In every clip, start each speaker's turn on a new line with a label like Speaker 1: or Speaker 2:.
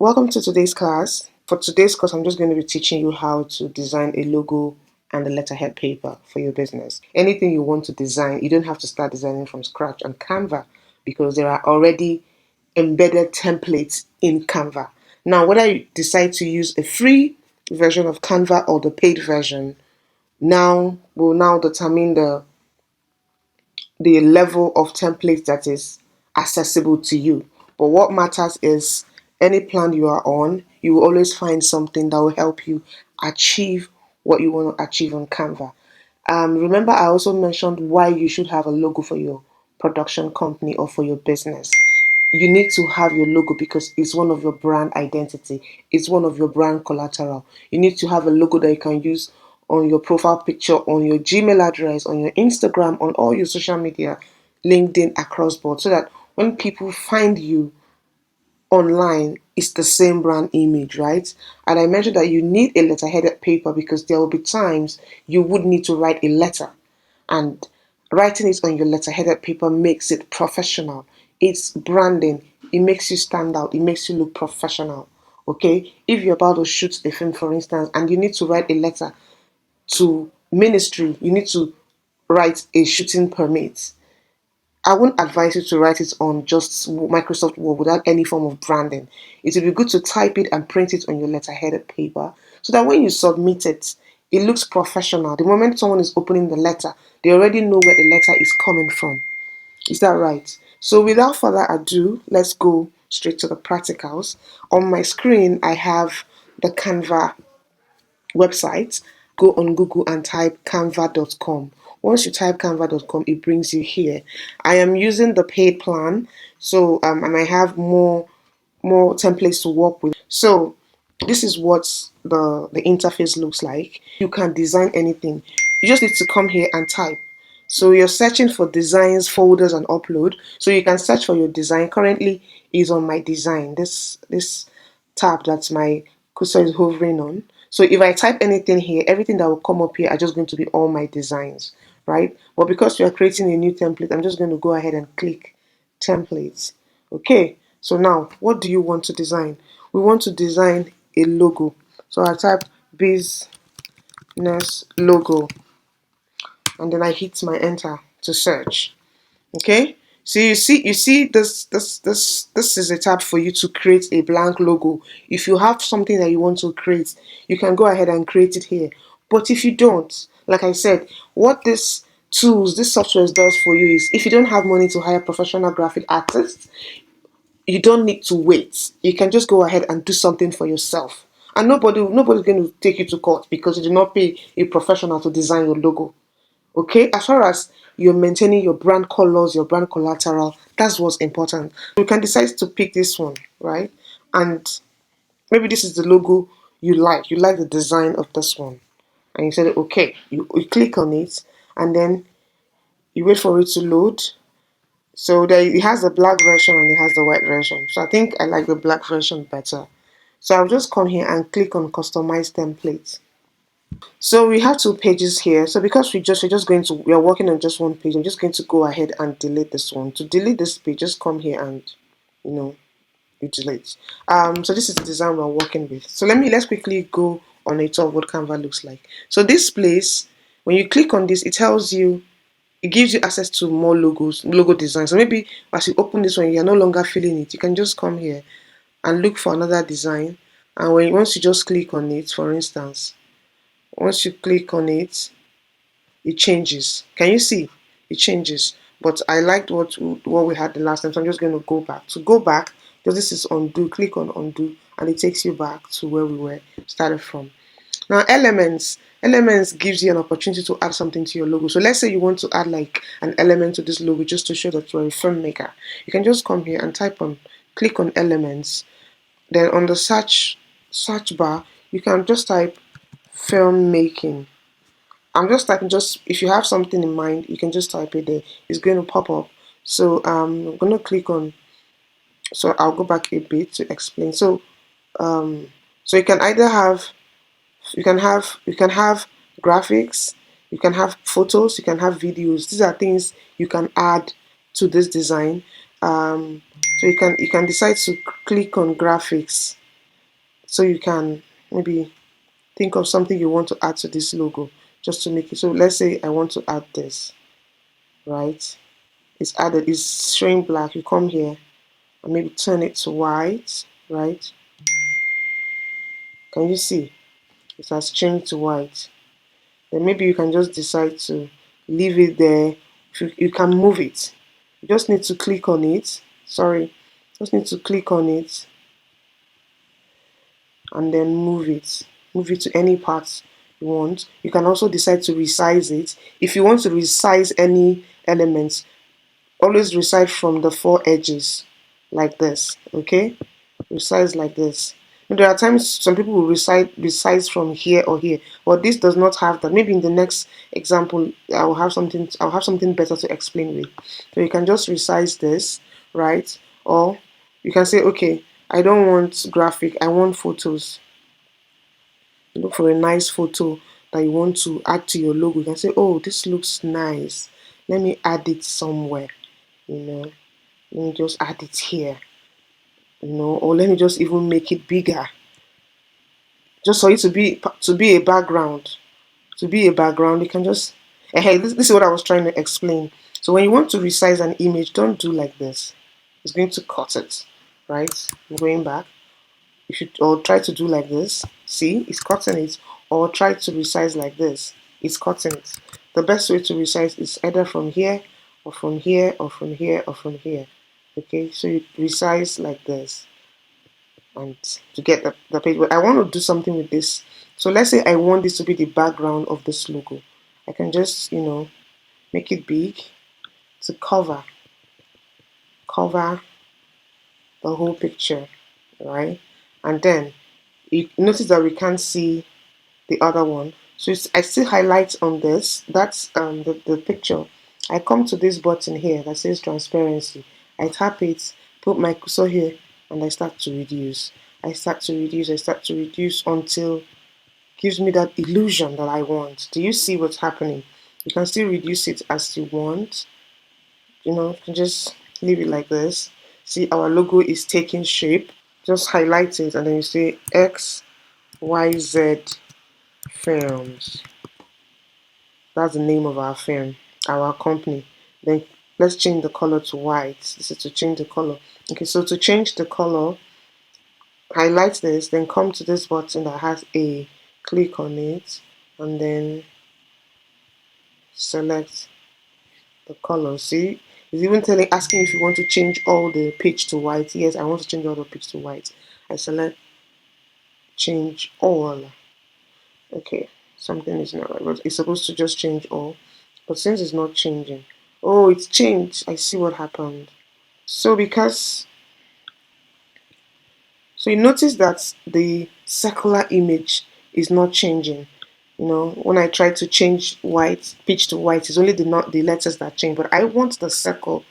Speaker 1: Welcome to today's class. For today's course, I'm just going to be teaching you how to design a logo and a letterhead paper for your business. Anything you want to design, you don't have to start designing from scratch on Canva because there are already embedded templates in Canva. Now, whether you decide to use a free version of Canva or the paid version, now will now determine the level of template that is accessible to you. But what matters is any plan you are on, you will always find something that will help you achieve what you want to achieve on Canva. Remember, I also mentioned why you should have a logo for your production company or for your business. You need to have your logo because it's one of your brand identity. It's one of your brand collateral. You need to have a logo that you can use on your profile picture, on your Gmail address, on your Instagram, on all your social media, LinkedIn, across board, so that when people find you online, it's the same brand image, right? And I mentioned that you need a letterheaded paper because there will be times you would need to write a letter, and writing it on your letterheaded paper makes it professional. It's branding. It makes you stand out. It makes you look professional. Okay? If you're about to shoot a film, for instance, and you need to write a letter to ministry, you need to write a shooting permit. I wouldn't advise you to write it on just Microsoft Word without any form of branding. It would be good to type it and print it on your letterheaded paper so that when you submit it, it looks professional. The moment someone is opening the letter, they already know where the letter is coming from. Is that right? So without further ado, let's go straight to the practicals. On my screen, I have the Canva website. Go on Google and type canva.com. Once you type canva.com, it brings you here. I am using the paid plan, so and I have more templates to work with. So this is what the interface looks like. You can design anything. You just need to come here and type. So you're searching for designs, folders, and upload. So you can search for your design. Currently is on my design. This tab that my cursor is hovering on. So if I type anything here, everything that will come up here are just going to be all my designs, right? But because we are creating a new template, I'm just going to go ahead and click templates. Okay, so now what do you want to design? We want to design a logo. So I type business logo and then I hit my enter to search. Okay, so you see this is a tab for you to create a blank logo. If you have something that you want to create, you can go ahead and create it here. But if you don't, like I said, what this software does for you is if you don't have money to hire professional graphic artists, you don't need to wait. You can just go ahead and do something for yourself. And nobody's going to take you to court because you did not pay a professional to design your logo. Okay, as far as you're maintaining your brand colors, your brand collateral, that's what's important. You can decide to pick this one, right? And maybe this is the logo you like. You like the design of this one. And you said, okay, you click on it and then you wait for it to load. So there it has the black version and it has the white version. So I think I like the black version better. So I'll just come here and click on customize template. So we have two pages here. So because we are working on just one page, I'm just going to go ahead and delete this one. To delete this page, just come here and you know you delete. So this is the design we're working with. So let's quickly go on a tour of what Canva looks like. So this place, when you click on this, it gives you access to more logo designs. So maybe as you open this one, you're no longer feeling it. You can just come here and look for another design. And once you just click on it, for instance, once you click on it, it changes. Can you see? It changes. But I liked what we had the last time, so I'm just going to go back. To go back, because this is undo, click on undo, and it takes you back to where we were started from. Now, elements gives you an opportunity to add something to your logo. So let's say you want to add like an element to this logo just to show that you're a filmmaker. You can just come here and click on elements. Then on the search bar, you can just type filmmaking. I'm just typing, just if you have something in mind, you can just type it there. It's going to pop up. So I'm going to click on, so I'll go back a bit to explain. So you can either have, you can have graphics, you can have photos, you can have videos. These are things you can add to this design. So you can decide to click on graphics. So you can maybe think of something you want to add to this logo just to make it. So let's say I want to add this, right? It's added, it's showing black. You come here and maybe turn it to white, right? Can you see? It has changed to white. Then maybe you can just decide to leave it there. You can move it. You just need to click on it. Sorry, just need to click on it and then move it. Move it to any part you want. You can also decide to resize it. If you want to resize any elements, always resize from the four edges like this, okay? Resize like this. And there are times some people will resize from here or here, but this does not have that. Maybe in the next example, I'll have something better to explain with. So you can just resize this, right? Or you can say, okay, I don't want graphic, I want photos. Look for a nice photo that you want to add to your logo. You can say, oh, this looks nice. Let me add it somewhere, you know. Let me just add it here, or let me just even make it bigger. Just for it to be a background. To be a background, you can just hey, this is what I was trying to explain. So when you want to resize an image, don't do like this. It's going to cut it, right? I'm going back. You should or try to do like this. See, it's cutting it. Or try to resize like this. It's cutting it. The best way to resize is either from here, or from here, or from here, or from here. Okay, so you resize like this, and to get the page. But I want to do something with this. So let's say I want this to be the background of this logo. I can just, make it big to cover the whole picture, right? And then you notice that we can't see the other one. So I still highlight on this. That's the picture. I come to this button here that says transparency. I tap it, put my cursor here, and I start to reduce. I start to reduce until it gives me that illusion that I want. Do you see what's happening? You can still reduce it as you want. You can just leave it like this. See, our logo is taking shape. Just highlight it and then you say XYZ Films. That's the name of our firm, our company. Then let's change the color to white. This is to change the color. Okay, so to change the color, highlight this, then come to this button that has a, click on it, and then select the color. See, it's even asking if you want to change all the page to white. Yes, I want to change all the page to white. I select change all. Okay, something is not right, but it's supposed to just change all. But since it's not changing, oh, it's changed. I see what happened. So you notice that the circular image is not changing. When I try to change white, pitch to white, it's only the letters that change. But I want the circle,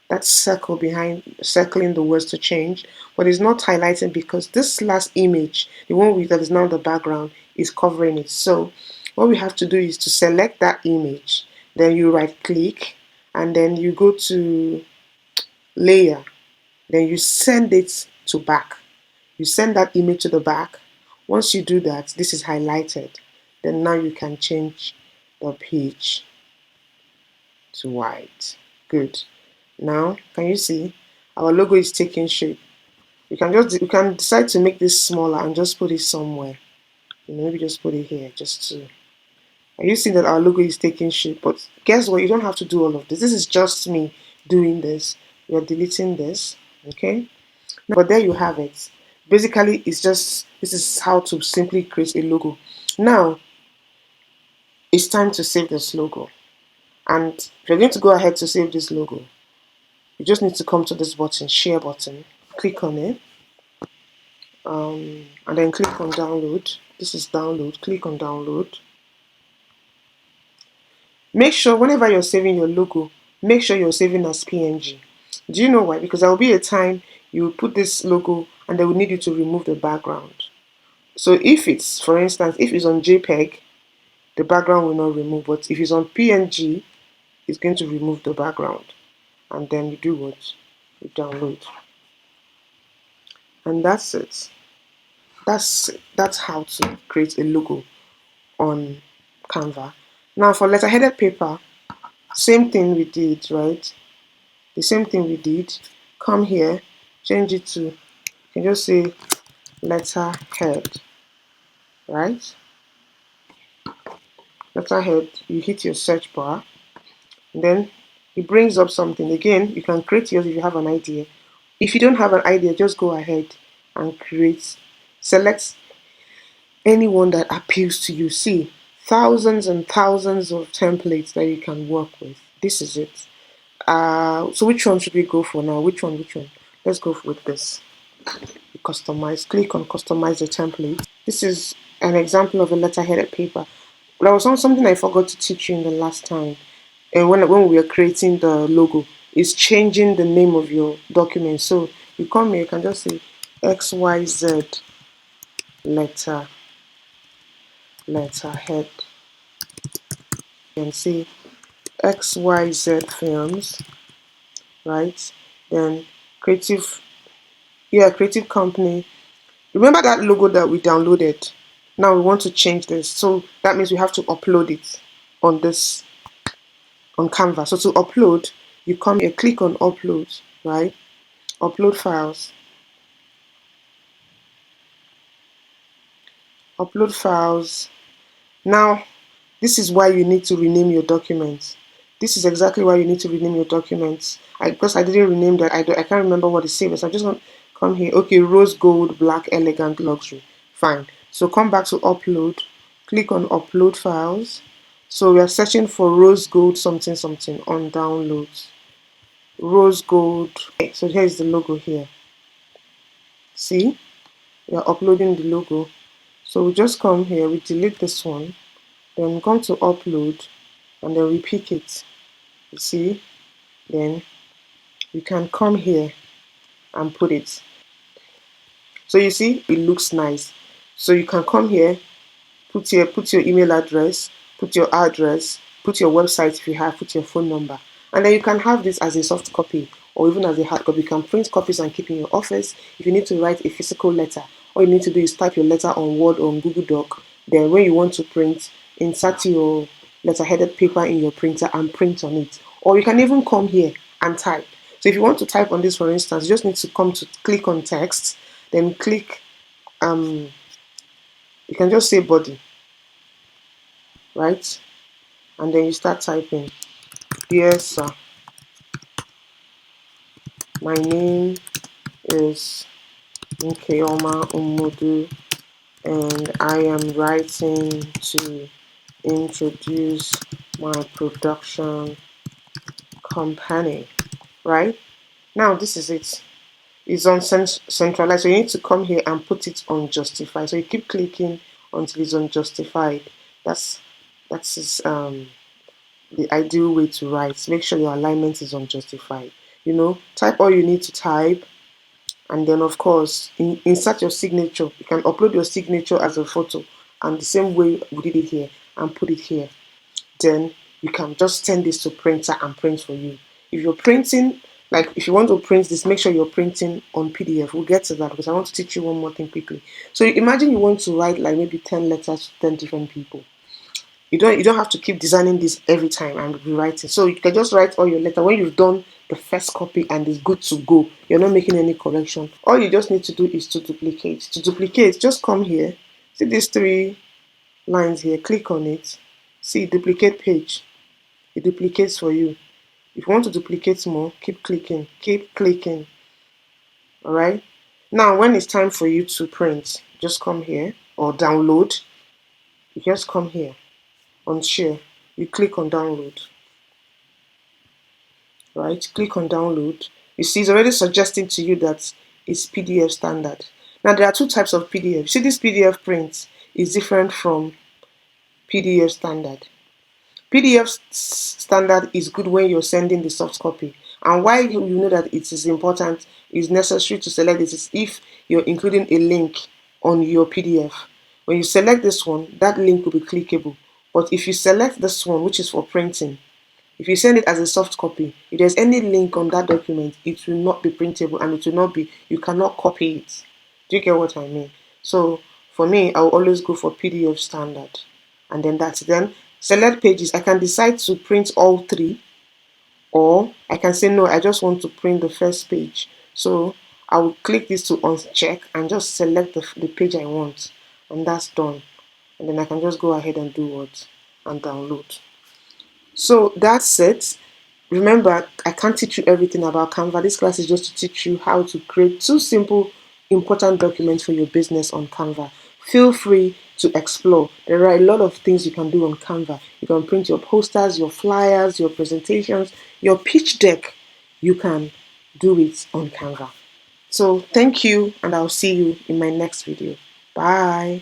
Speaker 1: that circle behind circling the words to change, but it's not highlighting because this last image, the one that is now the background, is covering it. So what we have to do is to select that image, then you right click, and then you go to layer, then you send it to back. You send that image to the back. Once you do that, this is highlighted. Then now you can change the page to white. Good. Now, can you see our logo is taking shape? You can decide to make this smaller and just put it somewhere. Maybe just put it here, just to. Are you seeing that our logo is taking shape? But guess what? You don't have to do all of this. This is just me doing this. We are deleting this, okay? But there you have it. Basically, this is how to simply create a logo. Now, it's time to save this logo. And if you're going to go ahead to save this logo, you just need to come to this button, share button, click on it, and then click on download. This is download. Click on download. Make sure whenever you're saving your logo, make sure you're saving as PNG. Do you know why? Because there will be a time you put this logo and they will need you to remove the background. So if it's, for instance, if it's on JPEG, the background will not remove. But if it's on PNG, it's going to remove the background. And then you do what? You download. And that's it. That's how to create a logo on Canva. Now for letterheaded paper, same thing we did, right? The same thing we did. Come here, change it to, you can just say letterhead, right? Letterhead, you hit your search bar, and then it brings up something. Again, you can create yours if you have an idea. If you don't have an idea, just go ahead and create. Select anyone that appeals to you. See, thousands and thousands of templates that you can work with. This is it. So which one should we go for now? Which one? Which one? Let's go with this. Customize. Click on customize the template. This is an example of a letterheaded paper. There was something I forgot to teach you in the last time. And when we were creating the logo, is changing the name of your document. So you come here, you can just say XYZ letterhead, and say XYZ films, right? Then creative, yeah, creative company. Remember that logo that we downloaded? Now we want to change this. So that means we have to upload it on this, on Canva. So to upload, you come here, click on upload, right? Upload files. Upload files. Now, this is why you need to rename your documents. This is exactly why you need to rename your documents. Because I didn't rename that, I can't remember what it says. So I just want to come here. Okay, rose gold, black, elegant, luxury. Fine. So come back to upload. Click on upload files. So we are searching for rose gold something something on downloads. Rose gold. Okay, so here's the logo here. See? We are uploading the logo. So we just come here, we delete this one, then come to upload, and then we pick it. You see? Then you can come here and put it. So you see, it looks nice. So you can come here, put your email address, put your address, put your website if you have, put your phone number. And then you can have this as a soft copy or even as a hard copy. You can print copies and keep in your office. If you need to write a physical letter, all you need to do is type your letter on Word or on Google Doc. Then when you want to print, insert your letterheaded paper in your printer and print on it. Or you can even come here and type. So if you want to type on this, for instance, you just need to come to click on text, then click, you can just say body, right? And then you start typing. Dear sir, my name is Nkeoma Umudu, and I am writing to introduce my production company. Right? Now this is it. It's on centralized. So you need to come here and put it on justify. So you keep clicking until it's on justified. That's the ideal way to write. Make sure your alignment is on justified. Type all you need to type, and then of course insert your signature. You can upload your signature as a photo, and the same way we did it here, and put it here. Then you can just send this to printer and print for you. If you're printing, like if you want to print this, make sure you're printing on PDF. We'll get to that because I want to teach you one more thing quickly. So imagine you want to write like maybe 10 letters to 10 different people. You don't have to keep designing this every time and rewriting. So you can just write all your letter when you've done the first copy and it's good to go. You're not making any correction. All you just need to do is to duplicate. To duplicate, just come here. See these three lines here. Click on it. See duplicate page. It duplicates for you. If you want to duplicate more, keep clicking. Keep clicking. Alright? Now when it's time for you to print, just come here or download. You just come here. On share, you click on download, right? Click on download. You see, it's already suggesting to you that it's PDF standard. Now, there are two types of PDF. See, this PDF print is different from PDF standard. PDF standard is good when you're sending the soft copy. And why you know that it is important, is necessary to select this is if you're including a link on your PDF. When you select this one, that link will be clickable. But if you select this one, which is for printing, if you send it as a soft copy, if there's any link on that document, it will not be printable and it will not be, you cannot copy it. Do you get what I mean? So for me, I will always go for PDF standard. And then that's it. Then select pages. I can decide to print all three, or I can say no, I just want to print the first page. So I will click this to uncheck and just select the page I want, and that's done. And then I can just go ahead and do what? And download. So that's it. Remember, I can't teach you everything about Canva. This class is just to teach you how to create two simple, important documents for your business on Canva. Feel free to explore. There are a lot of things you can do on Canva. You can print your posters, your flyers, your presentations, your pitch deck. You can do it on Canva. So thank you, and I'll see you in my next video. Bye.